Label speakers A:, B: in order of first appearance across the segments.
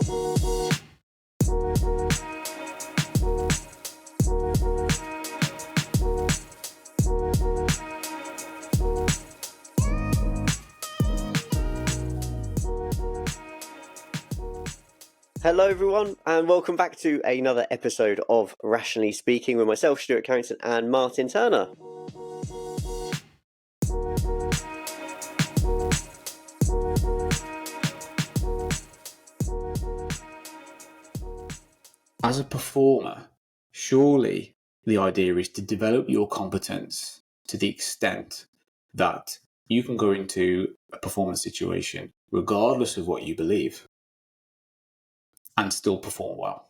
A: Hello everyone, and welcome back to another episode of Rationally Speaking with myself, Stuart Carrington, and Martin Turner.
B: As a performer, surely the idea is to develop your competence to the extent that you can go into a performance situation regardless of what you believe and still perform well.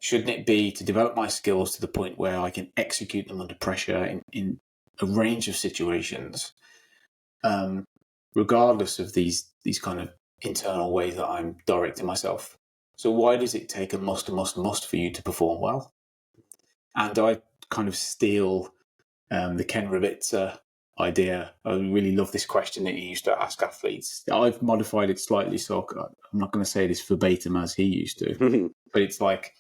B: Shouldn't it be to develop my skills to the point where I can execute them under pressure in a range of situations, regardless of these kind of internal ways that I'm directing myself? So why does it take a must for you to perform well? And I kind of steal the Ken REBT idea. I really love this question that he used to ask athletes. I've modified it slightly, so I'm not going to say this verbatim as he used to, but it's like,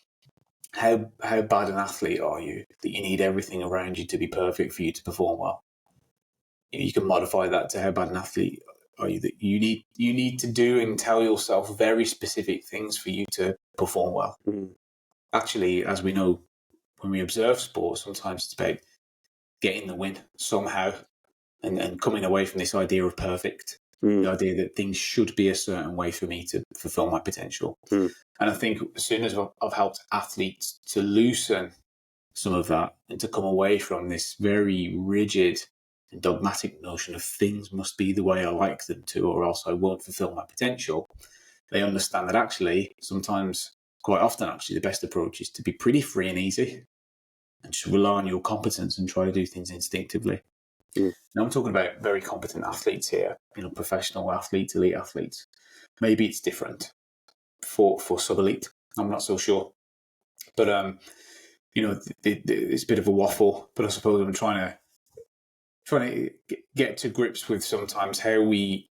B: how bad an athlete are you that you need everything around you to be perfect for you to perform well? You can modify that to how bad an athlete are you that you need to do and tell yourself very specific things for you to perform well. Actually, as we know, when we observe sport, sometimes it's about getting the win somehow and coming away from this idea of perfect, the idea that things should be a certain way for me to fulfill my potential. And I think as soon as I've helped athletes to loosen some of that and to come away from this very rigid and dogmatic notion of things must be the way I like them to, or else I won't fulfill my potential, they understand that actually, sometimes, quite often actually, the best approach is to be pretty free and easy and just rely on your competence and try to do things instinctively. Now I'm talking about very competent athletes here, professional athletes, elite athletes. Maybe it's different for sub-elite. I'm not so sure. But, it's a bit of a waffle, but I suppose I'm trying to get to grips with sometimes how we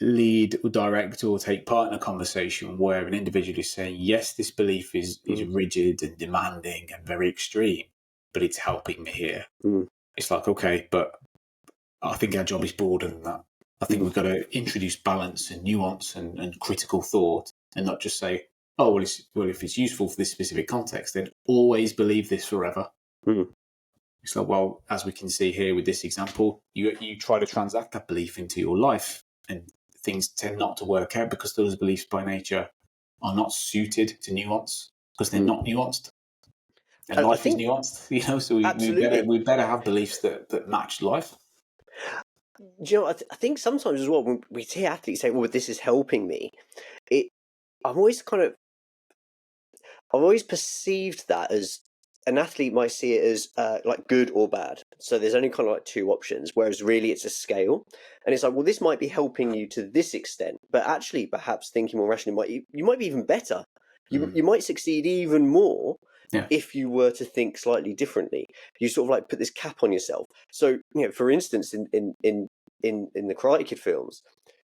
B: lead or direct or take part in a conversation where an individual is saying, yes, this belief is rigid and demanding and very extreme, but it's helping me here. It's like, okay, but I think our job is broader than that. I think we've got to introduce balance and nuance and critical thought and not just say, oh, well, if it's useful for this specific context, then always believe this forever. It's like, well, as we can see here with this example, you try to transact that belief into your life and things tend not to work out because those beliefs by nature are not suited to nuance because they're not nuanced. And life is nuanced, so we better have beliefs that match life.
A: Do you know, I think sometimes as well, when we see athletes say, well, this is helping me, I've always perceived that as an athlete might see it as like good or bad. So there's only kind of like two options, whereas really it's a scale. And it's like, well, this might be helping you to this extent, but actually perhaps thinking more rationally, you might be even better. You might succeed even more if you were to think slightly differently. You sort of like put this cap on yourself. So, for instance, in the Karate Kid films,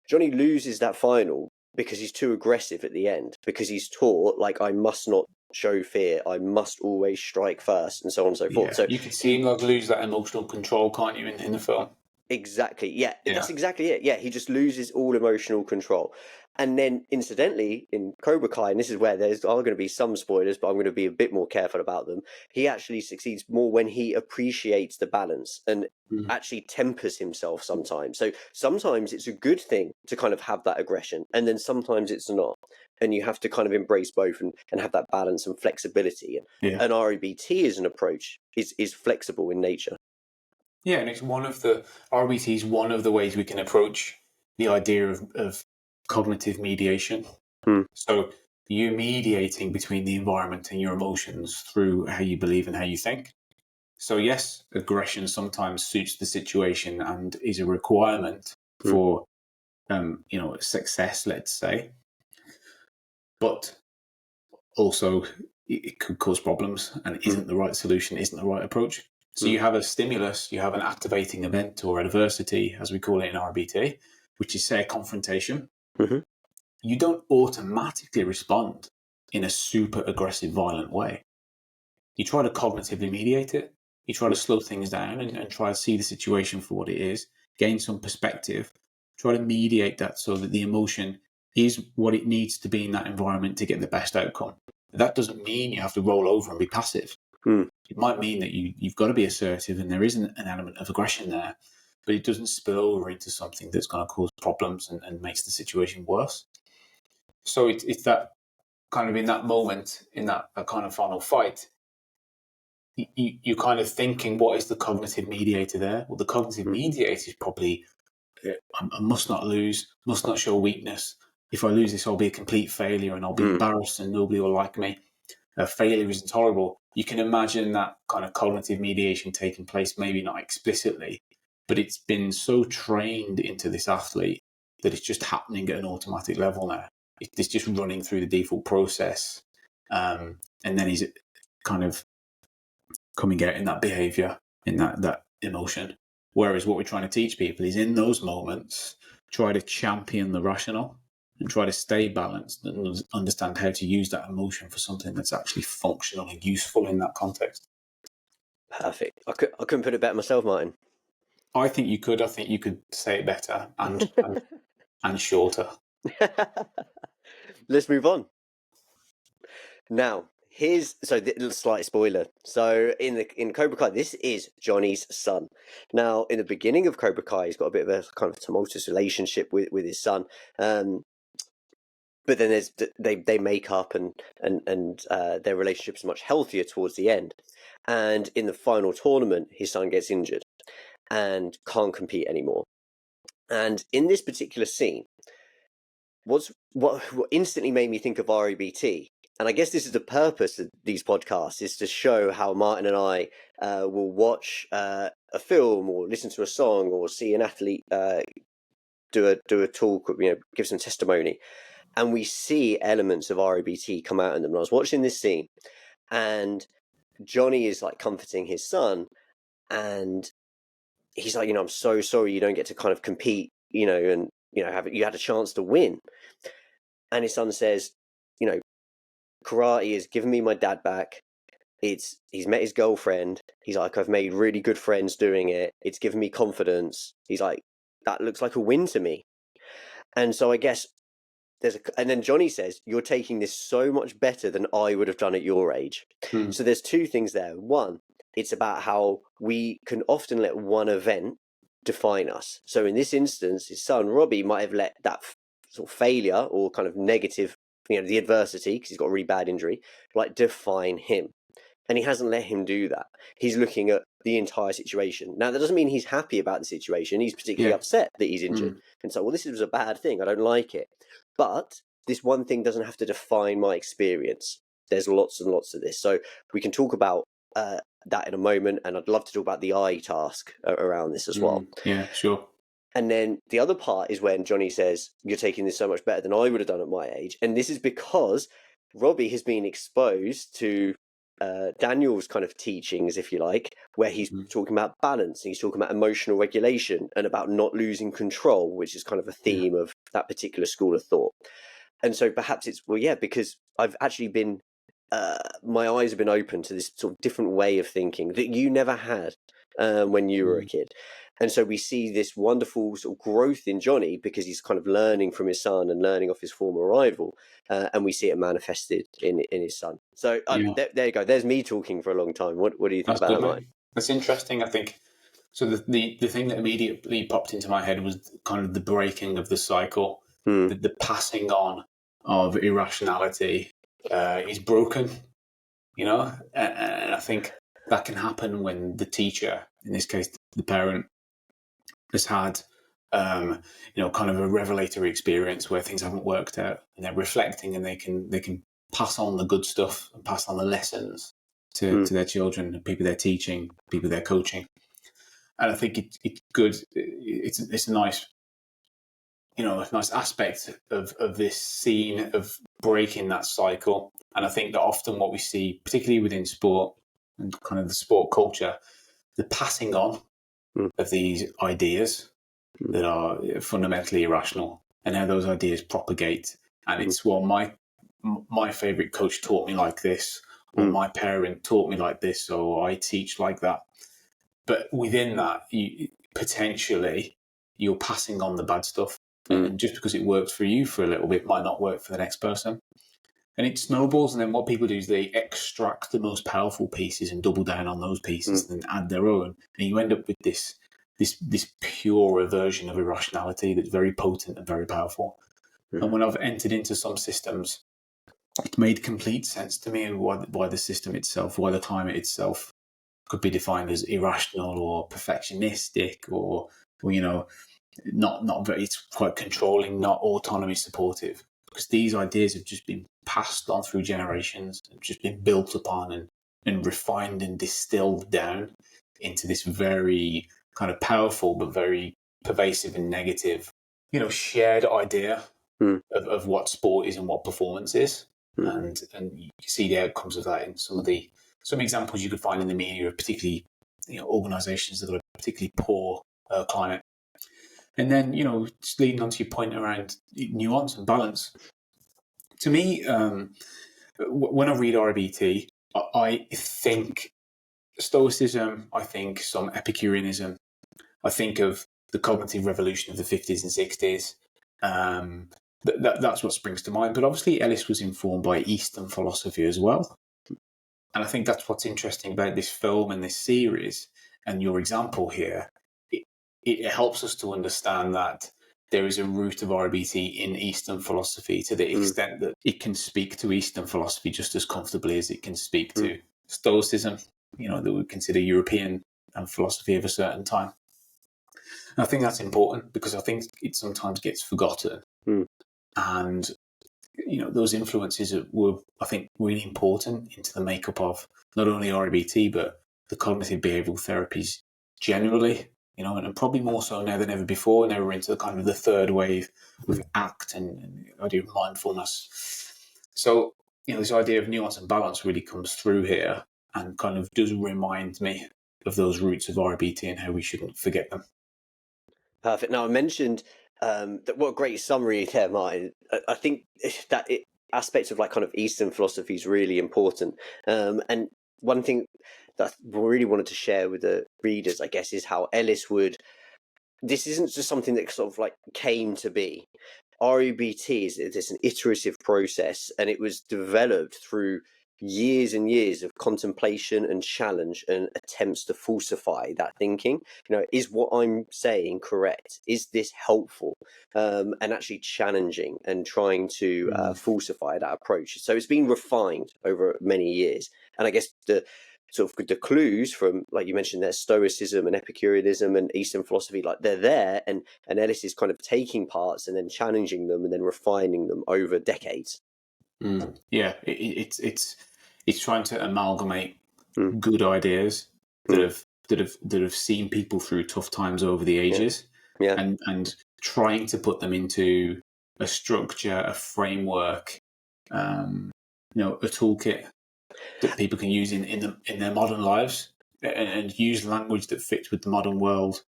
A: Johnny loses that final because he's too aggressive at the end, because he's taught, like, I must not show fear, I must always strike first, and so on and so forth. So
B: you can see him lose that emotional control, can't you, in the film?
A: Exactly, that's exactly it. Yeah, he just loses all emotional control. And then, incidentally, in Cobra Kai, and this is where are going to be some spoilers, but I'm going to be a bit more careful about them, he actually succeeds more when he appreciates the balance and actually tempers himself sometimes. So sometimes it's a good thing to kind of have that aggression, and then sometimes it's not. And you have to kind of embrace both and have that balance and flexibility. And REBT as an approach is flexible in nature.
B: Yeah, and it's RBT is one of the ways we can approach the idea of cognitive mediation. So you're mediating between the environment and your emotions through how you believe and how you think. So yes, aggression sometimes suits the situation and is a requirement for success, let's say. But also it could cause problems and isn't the right solution, isn't the right approach. So you have a stimulus, you have an activating event or adversity, as we call it in RBT, which is, say, a confrontation. you don't automatically respond in a super aggressive, violent way. You try to cognitively mediate it. You try to slow things down and try to see the situation for what it is, gain some perspective, try to mediate that so that the emotion is what it needs to be in that environment to get the best outcome. That doesn't mean you have to roll over and be passive. It might mean that you've got to be assertive and there isn't an element of aggression there, but it doesn't spill over into something that's going to cause problems and makes the situation worse. So it's that kind of in that moment, in that kind of final fight, you're kind of thinking, what is the cognitive mediator there? Well, the cognitive mediator is probably, I must not lose, must not show weakness. If I lose this, I'll be a complete failure and I'll be embarrassed and nobody will like me. Failure is intolerable. You can imagine that kind of cognitive mediation taking place, maybe not explicitly, but it's been so trained into this athlete that it's just happening at an automatic level now. It's just running through the default process. And then he's kind of coming out in that behaviour, in that emotion. Whereas what we're trying to teach people is in those moments, try to champion the rational and try to stay balanced and understand how to use that emotion for something that's actually functional and useful in that context.
A: Perfect. I couldn't put it better myself, Martin.
B: I think you could. I think you could say it better and shorter.
A: Let's move on. Now, here's a slight spoiler. So in Cobra Kai, this is Johnny's son. Now, in the beginning of Cobra Kai, he's got a bit of a kind of tumultuous relationship with his son. But then they make up and their relationship's much healthier towards the end. And in the final tournament, his son gets injured and can't compete anymore. And in this particular scene, what instantly made me think of REBT, and I guess this is the purpose of these podcasts, is to show how Martin and I will watch a film or listen to a song or see an athlete do a talk, give some testimony, and we see elements of REBT come out in them. And I was watching this scene, and Johnny is like comforting his son, and he's like, I'm so sorry you don't get to kind of compete, and you had a chance to win. And his son says, karate has given me my dad back. He's met his girlfriend. He's like, I've made really good friends doing it. It's given me confidence. He's like, that looks like a win to me. And so I guess and then Johnny says, you're taking this so much better than I would have done at your age. So there's two things there. One, it's about how we can often let one event define us. So in this instance, his son, Robbie, might have let that sort of failure or kind of negative, the adversity, because he's got a really bad injury, define him. And he hasn't let him do that. He's looking at the entire situation. Now, that doesn't mean he's happy about the situation. He's particularly upset that he's injured. And so, this was a bad thing. I don't like it. But this one thing doesn't have to define my experience. There's lots and lots of this. So we can talk about that in a moment. And I'd love to talk about the I task around this as well.
B: Yeah, sure.
A: And then the other part is when Johnny says, you're taking this so much better than I would have done at my age. And this is because Robbie has been exposed to Daniel's kind of teachings, if you like, where he's talking about balance, and he's talking about emotional regulation and about not losing control, which is kind of a theme of that particular school of thought. And so perhaps it's, because I've actually been, my eyes have been open to this sort of different way of thinking that you never had when you were a kid. And so we see this wonderful sort of growth in Johnny because he's kind of learning from his son and learning off his former rival. And we see it manifested in his son. So there you go. There's me talking for a long time. What do you think about that, Mike?
B: That's interesting, I think. So the thing that immediately popped into my head was kind of the breaking of the cycle, the passing on of irrationality is broken, and I think that can happen when the teacher, in this case the parent, has had kind of a revelatory experience where things haven't worked out, and they're reflecting, and they can pass on the good stuff and pass on the lessons to their children, and people they're teaching, people they're coaching. And I think it's good. It's a nice, a nice aspect of this scene of breaking that cycle. And I think that often what we see, particularly within sport and kind of the sport culture, the passing on of these ideas that are fundamentally irrational, and how those ideas propagate And it's, well, my favorite coach taught me like this, or my parent taught me like this, or I teach like that. But within that, potentially you're passing on the bad stuff. And just because it works for you for a little bit might not work for the next person. And it snowballs. And then what people do is they extract the most powerful pieces and double down on those pieces and then add their own. And you end up with this purer version of irrationality that's very potent and very powerful. And when I've entered into some systems, it made complete sense to me why the system itself, why the climate itself could be defined as irrational or perfectionistic or not very, it's quite controlling, not autonomy supportive, because these ideas have just been passed on through generations, have just been built upon and refined and distilled down into this very kind of powerful but very pervasive and negative, shared idea of what sport is and what performance is. And you see the outcomes of that in some examples you could find in the media of particularly organisations that are particularly poor climate. And then just leading on to your point around nuance and balance. To me, when I read REBT, I think Stoicism, I think some Epicureanism, I think of the cognitive revolution of the 50s and 60s. That's what springs to mind. But obviously, Ellis was informed by Eastern philosophy as well. And I think that's what's interesting about this film and this series and your example here. It helps us to understand that there is a root of RBT in Eastern philosophy to the extent that it can speak to Eastern philosophy just as comfortably as it can speak to Stoicism, that we consider European and philosophy of a certain time. And I think that's important because I think it sometimes gets forgotten. And those influences were, I think, really important into the makeup of not only REBT, but the cognitive behavioural therapies generally, and probably more so now than ever before. Now we're into kind of the third wave with ACT and the idea of mindfulness. So, this idea of nuance and balance really comes through here and kind of does remind me of those roots of REBT and how we shouldn't forget them.
A: Perfect. Now, I mentioned that what a great summary there, Martin. I think that aspect of like kind of Eastern philosophy is really important. And one thing that I really wanted to share with the readers, I guess, is how Ellis this isn't just something that sort of like came to be. REBT is an iterative process, and it was developed through years and years of contemplation and challenge and attempts to falsify that thinking. Is what I'm saying correct? Is this helpful? And actually challenging and trying to falsify that approach. So it's been refined over many years. And I guess the clues from, like you mentioned there, Stoicism and Epicureanism and Eastern philosophy, like they're there, and Ellis is kind of taking parts and then challenging them and then refining them over decades.
B: Yeah, it's trying to amalgamate good ideas that have seen people through tough times over the ages, and trying to put them into a structure, a framework, a toolkit that people can use in their modern lives and use language that fits with the modern world.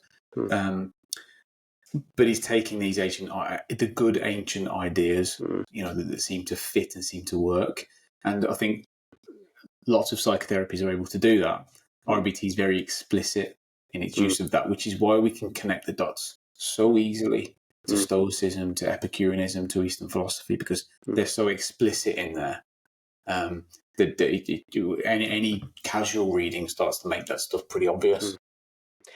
B: But he's taking these the good ancient ideas, that seem to fit and seem to work. And I think lots of psychotherapies are able to do that. RBT is very explicit in its use of that, which is why we can connect the dots so easily to Stoicism, to Epicureanism, to Eastern philosophy, because they're so explicit in there. Any casual reading starts to make that stuff pretty obvious.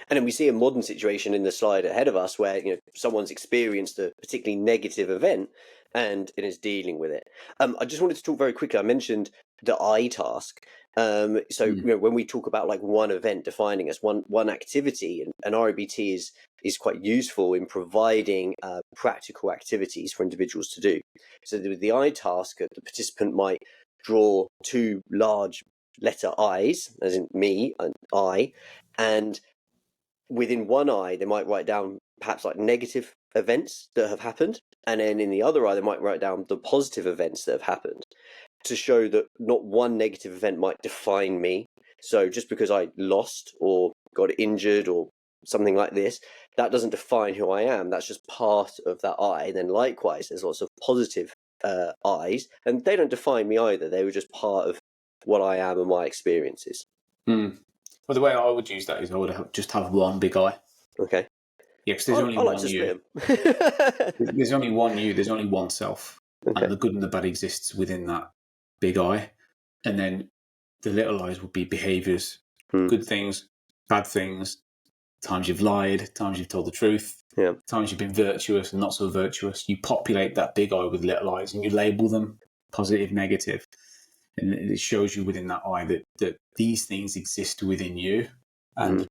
A: And then we see a modern situation in the slide ahead of us where someone's experienced a particularly negative event and is dealing with it. I just wanted to talk very quickly. I mentioned the I task. When we talk about like one event defining us, one activity, and REBT is quite useful in providing practical activities for individuals to do. So with the I task, the participant might draw two large letter I's, as in me and I, and within one eye, they might write down perhaps like negative events that have happened. And then in the other eye, they might write down the positive events that have happened to show that not one negative event might define me. So just because I lost or got injured or something like this, that doesn't define who I am. That's just part of that eye. And then likewise, there's lots of positive eyes, and they don't define me either. They were just part of what I am and my experiences.
B: Well, the way I would use that is I would just have one big eye.
A: Okay.
B: Yeah, because there's only
A: I like
B: one
A: to
B: you.
A: split them.
B: There's only one you. There's only one self,
A: Okay.
B: and the good and the bad exists within that big eye. And then the little eyes would be behaviours, good things, bad things, times you've lied, times you've told the truth, times you've been virtuous and not so virtuous. You populate that big eye with little eyes and you label them positive, negative. And it shows you within that eye that these things exist within you, and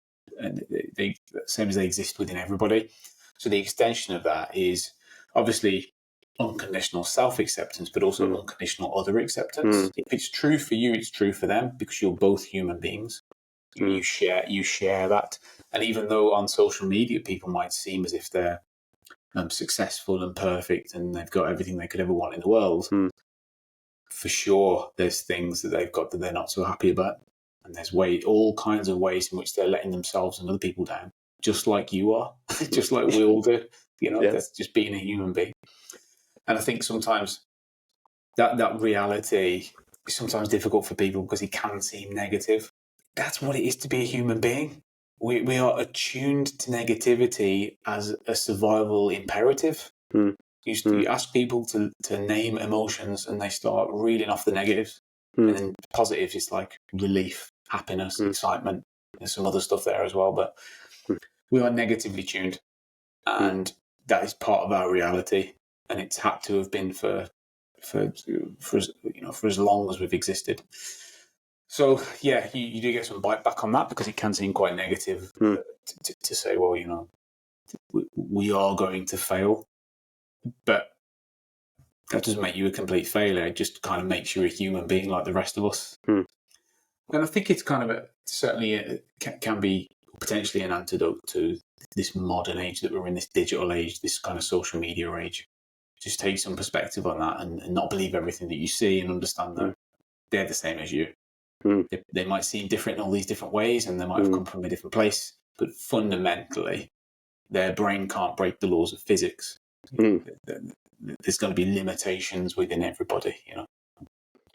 B: they same as they exist within everybody. So the extension of that is obviously unconditional self-acceptance, but also unconditional other acceptance. If it's true for you, it's true for them, because you're both human beings. You share that. And even though on social media people might seem as if they're successful and perfect and they've got everything they could ever want in the world, for sure there's things that they've got that they're not so happy about. And there's all kinds of ways in which they're letting themselves and other people down, just like you are, just like we all do. That's just being a human being. And I think sometimes that reality is sometimes difficult for people because it can seem negative. That's what it is to be a human being. We are attuned to negativity as a survival imperative. You ask people to name emotions and they start reeling off the negatives. And then positives is like relief, happiness, excitement. There's some other stuff there as well, but we are negatively tuned, and that is part of our reality, and it's had to have been for as long as we've existed. So yeah, you do get some bite back on that, because it can seem quite negative to say, well, we are going to fail, but that doesn't make you a complete failure. It just kind of makes you a human being like the rest of us. And I think it's kind of can be potentially an antidote to this modern age that we're in, this digital age, this kind of social media age. Just take some perspective on that and not believe everything that you see, and understand that they're the same as you. They might seem different in all these different ways, and they might have come from a different place, but fundamentally, their brain can't break the laws of physics. There's going to be limitations within everybody,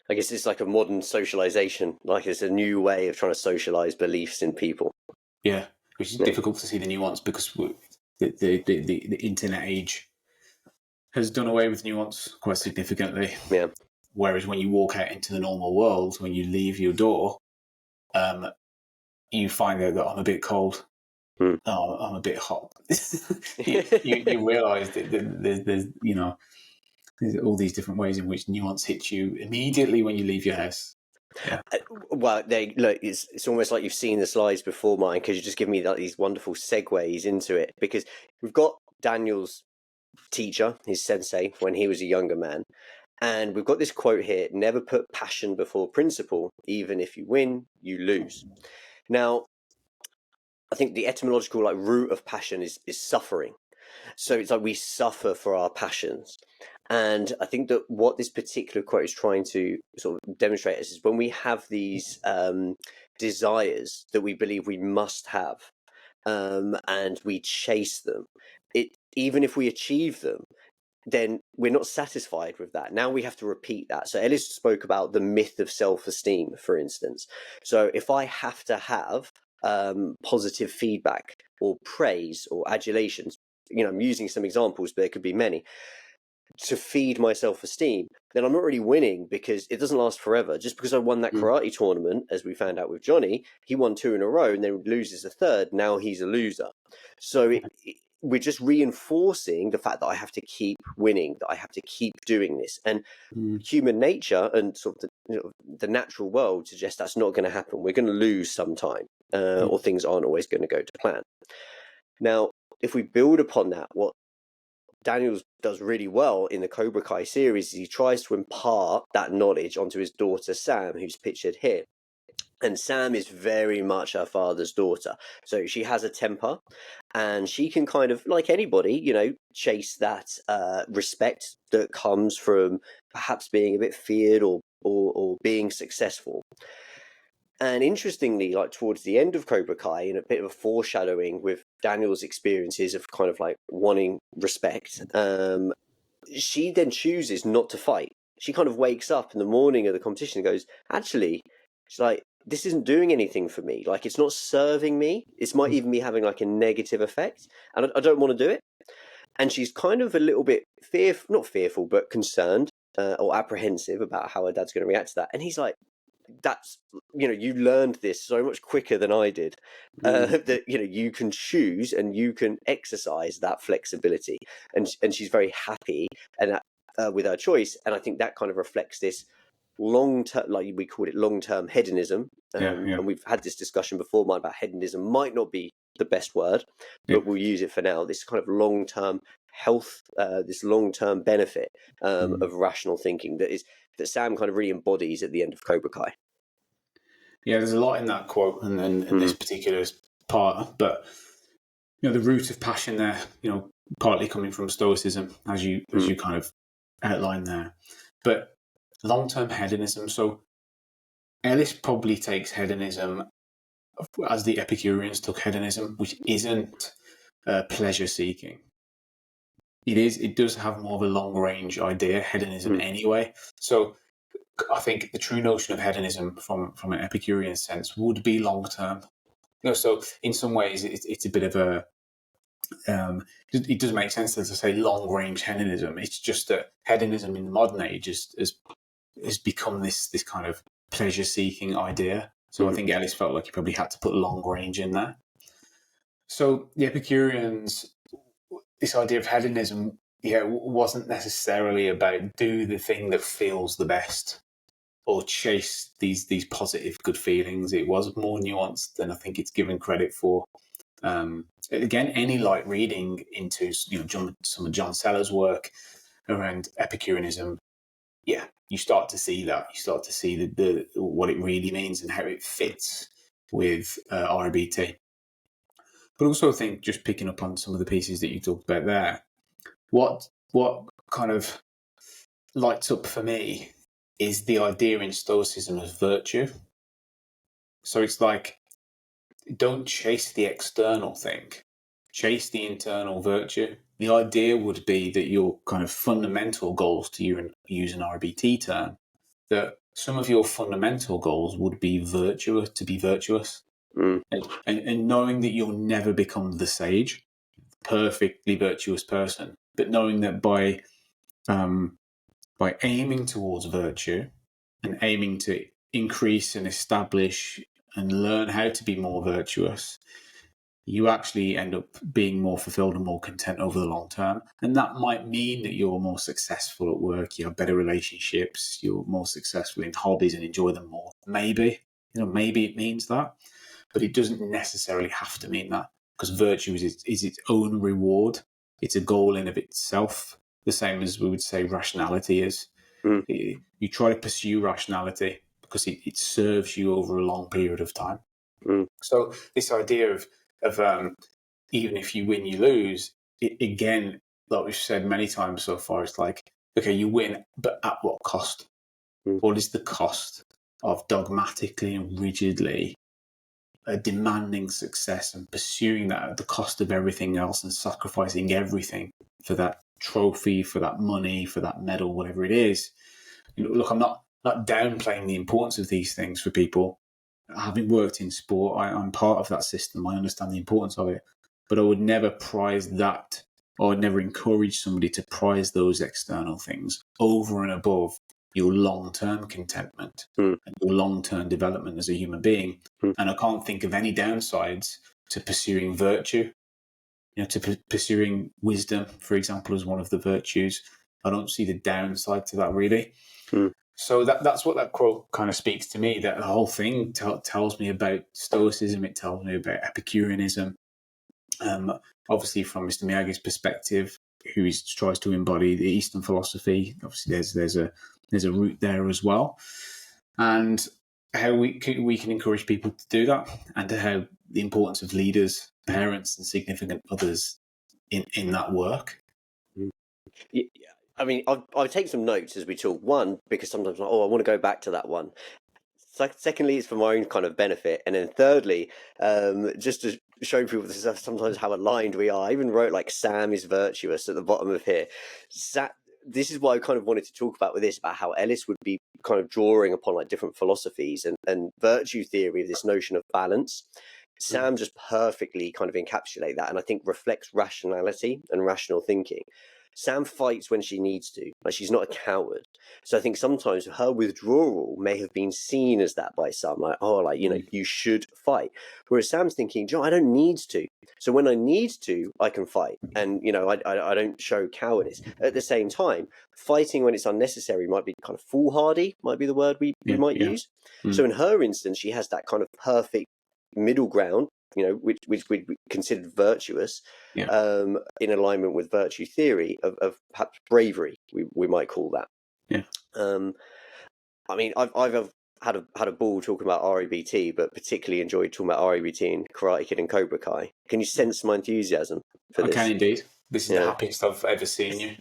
A: I guess it's like a modern socialization. Like, it's a new way of trying to socialize beliefs in people.
B: Yeah, which is difficult to see the nuance, because the internet age has done away with nuance quite significantly.
A: Yeah.
B: Whereas when you walk out into the normal world, when you leave your door, you find out that I'm a bit cold. Oh, I'm a bit hot. you realise that there's all these different ways in which nuance hits you immediately when you leave your house. Yeah.
A: Well, it's almost like you've seen the slides before mine, because you just give me these wonderful segues into it. Because we've got Daniel's teacher, his sensei, when he was a younger man, and we've got this quote here: "Never put passion before principle. Even if you win, you lose." Now, I think the etymological root of passion is suffering. So it's like we suffer for our passions. And I think that what this particular quote is trying to sort of demonstrate is when we have these desires that we believe we must have, and we chase them, even if we achieve them, then we're not satisfied with that. Now we have to repeat that. So Ellis spoke about the myth of self-esteem, for instance. So if I have to have positive feedback or praise or adulations, I'm using some examples, but there could be many, to feed my self-esteem, then I'm not really winning, because it doesn't last forever. Just because I won that karate tournament, as we found out with Johnny, he won 2 in a row and then loses a third. Now he's a loser. So we're just reinforcing the fact that I have to keep winning, that I have to keep doing this. And human nature and sort of the natural world suggests that's not going to happen. We're going to lose sometime, or things aren't always going to go to plan. Now, if we build upon that, what Daniels does really well in the Cobra Kai series is he tries to impart that knowledge onto his daughter Sam, who's pictured here. And Sam is very much her father's daughter. So she has a temper, and she can kind of, like anybody, chase that respect that comes from perhaps being a bit feared or being successful. And interestingly, towards the end of Cobra Kai, in a bit of a foreshadowing with Daniel's experiences of kind of wanting respect, she then chooses not to fight. She kind of wakes up in the morning of the competition and goes, actually, she's like, this isn't doing anything for me. Like, it's not serving me. It might even be having like a negative effect, and I don't want to do it. And she's kind of a little bit not fearful, but concerned or apprehensive about how her dad's going to react to that. And he's like, that's, you learned this so much quicker than I did, that you can choose and you can exercise that flexibility, and she's very happy and with her choice. And I think that kind of reflects this long term, like we called it long term hedonism. And we've had this discussion before, mine, about hedonism might not be the best word, but we'll use it for now. This kind of long term health, this long term benefit of rational thinking that Sam kind of really embodies at the end of Cobra Kai.
B: Yeah, there's a lot in that quote and in this particular part, but the root of passion there, partly coming from Stoicism, as you kind of outlined there, but long-term hedonism. So Ellis probably takes hedonism as the Epicureans took hedonism, which isn't pleasure-seeking. It does have more of a long-range idea, hedonism anyway. So I think the true notion of hedonism from an Epicurean sense would be long-term. So in some ways, it's a bit of a it does make sense to say long-range hedonism. It's just that hedonism in the modern age has become this kind of pleasure-seeking idea. So I think Ellis felt like he probably had to put long-range in there. So the Epicureans, this idea of hedonism, wasn't necessarily about do the thing that feels the best or chase these positive good feelings. It was more nuanced than I think it's given credit for. Again, any light reading into some of John Sellers' work around Epicureanism, you start to see that. You start to see the what it really means and how it fits with REBT. But also, I think, just picking up on some of the pieces that you talked about there, what kind of lights up for me is the idea in Stoicism of virtue. So it's like, don't chase the external thing, chase the internal virtue. The idea would be that your kind of fundamental goals, to use an RBT term, that some of your fundamental goals would be to be virtuous. And knowing that you'll never become the sage, perfectly virtuous person, but knowing that by aiming towards virtue and aiming to increase and establish and learn how to be more virtuous, you actually end up being more fulfilled and more content over the long term. And that might mean that you're more successful at work, you have better relationships, you're more successful in hobbies and enjoy them more. Maybe it means that, but it doesn't necessarily have to mean that, because virtue is its own reward. It's a goal in of itself, the same as we would say rationality is. You try to pursue rationality because it serves you over a long period of time. So this idea of even if you win, you lose, again, like we've said many times so far, it's like, okay, you win, but at what cost? What is the cost of dogmatically and rigidly demanding success and pursuing that at the cost of everything else and sacrificing everything for that trophy, for that money, for that medal, whatever it is? Look, I'm not downplaying the importance of these things for people. Having worked in sport, I'm part of that system. I understand the importance of it, but I would never prize that, or I'd never encourage somebody to prize those external things over and above your long-term contentment and your long-term development as a human being. And I can't think of any downsides to pursuing virtue, to pursuing wisdom, for example, as one of the virtues. I don't see the downside to that, really. So that's what that quote kind of speaks to me, that the whole thing tells me about Stoicism, it tells me about Epicureanism. Obviously, from Mr. Miyagi's perspective, who tries to embody the Eastern philosophy, obviously there's a root there as well. And how we can encourage people to do that, and how the importance of leaders, parents, and significant others in that work.
A: Yeah. I mean, I'll take some notes as we talk. One, because sometimes I want to go back to that one. Secondly, it's for my own kind of benefit. And then thirdly, just to show people sometimes how aligned we are. I even wrote like Sam is virtuous at the bottom of here. this is what I kind of wanted to talk about with this, about how Ellis would be kind of drawing upon like different philosophies and virtue theory, this notion of balance. Sam just perfectly kind of encapsulate that, and I think reflects rationality and rational thinking. Sam fights when she needs to, like she's not a coward. So I think sometimes her withdrawal may have been seen as that by some, like, oh, like, you know, you should fight. Whereas Sam's thinking, John, I don't need to. So when I need to, I can fight, and you know, I don't show cowardice. At the same time, fighting when it's unnecessary might be kind of foolhardy, might be the word we might use. So in her instance, she has that kind of perfect middle ground, you know, which we considered virtuous, in alignment with virtue theory of perhaps bravery, we might call that. I mean, I've had a ball talking about REBT, but particularly enjoyed talking about REBT and Karate Kid and Cobra Kai. Can you sense my enthusiasm for this?
B: I can indeed. This is the happiest I've ever seen you.